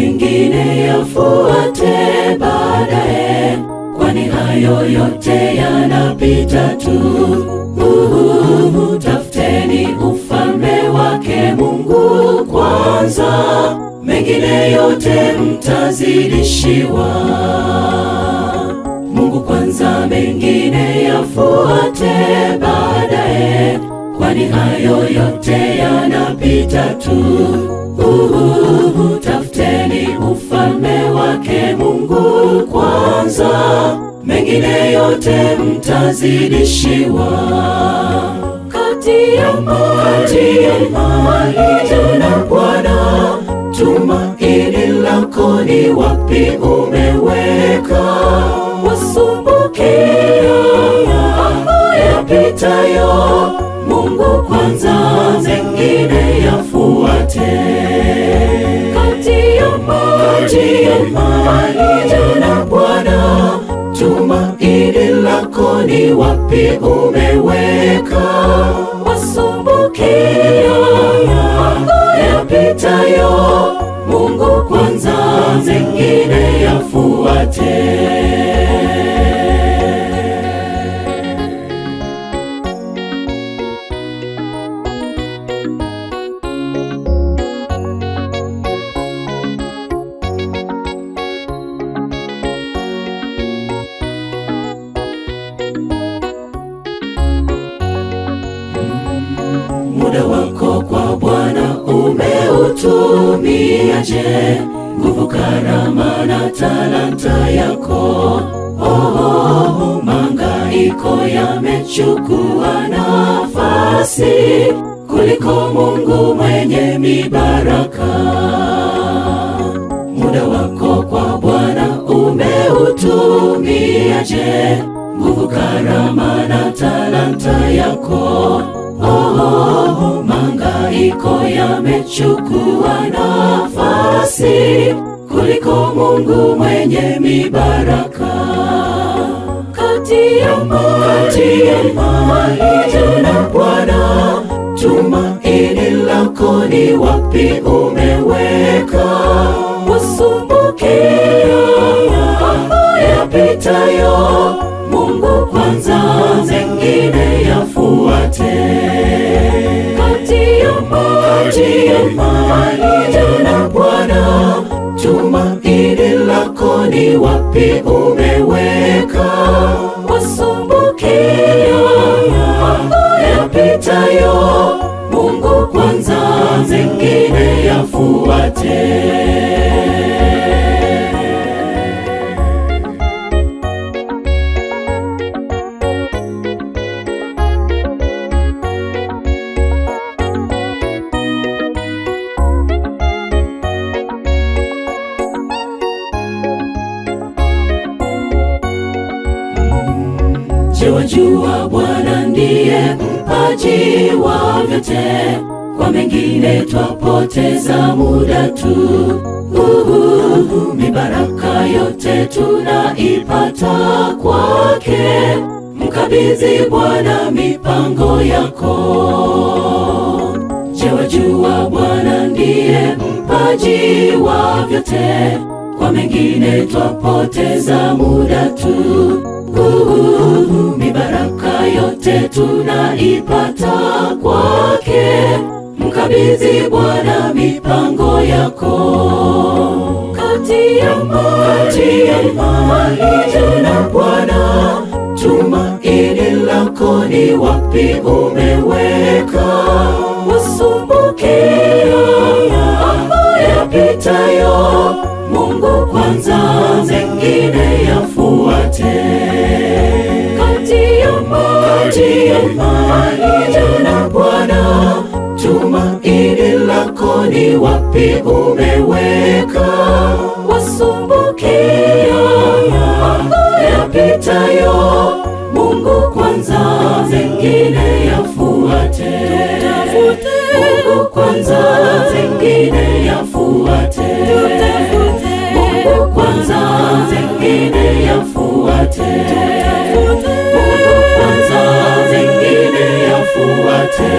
mengine yafuate baadaye, kwani hayo yote yanapita tu. Tafuteni ufalme wake Mungu kwanza, mengine yote mtazidishiwa. Mungu kwanza, mengine yafuate baadaye, kwani hayo yote yanapita tu. Tafuteni ufalme wake Mungu kwanza, mengine yote mtazidishiwa. Kati ya mali na Bwana, tumaini lako ni wapi umeweka? Wasumbukia mambo yapitayo, Mungu kwanza, mengine yafuate. Kati ya mali na Bwana, tumaini lako ni wapi umeweka? Wasumbukia mambo yapitayo, Mungu kwanza, mengine yafuate. Muda wako kwa Bwana umeutumiaje? Nguvu, karama na talanta yako. Mahangaiko yamechukua nafasi kuliko Mungu mwenye mibaraka. Muda wako kwa Bwana umeutumiaje? Nguvu, karama na talanta yako. Mahangaiko yamechukua nafasi kuliko Mungu mwenye mibaraka. Kati ya mali na Bwana, tumaini lako ni wapi umeweka? Wasumbukia mambo yapitayo, Mungu kwanza, mengine yafuate. Kati ya mali na Bwana, tumaini lako ni wapi umeweka? Wasumbukia mambo yapitayo, Mungu kwanza, mengine yafuate. Je, wajua Bwana ndiye mpaji wa vyote? Kwa mengine twapoteza muda tu. Mibaraka yote tunaipata kwake. Mkabidhi Bwana mipango yako. Je, wajua Bwana ndiye mpaji wa vyote? Kwa mengine twapoteza muda tu. Mibaraka yote tunaipata kwake. Mkabidhi Bwana mipango yako. Kati ya mali na Bwana, tumaini lako ni wapi umeweka? Wasumbukia mambo yapitayo, Mungu kwanza, mengine yafuate. Kati ya mali na Bwana, tumaini lako ni wapi umeweka? Wasumbukia mambo yapitayo, Mungu kwanza, mengine yafuate. Mungu kwanza, mengine yafuate. Mungu kwanza, mengine yafuate. Mungu kwanza, mengine yafuate.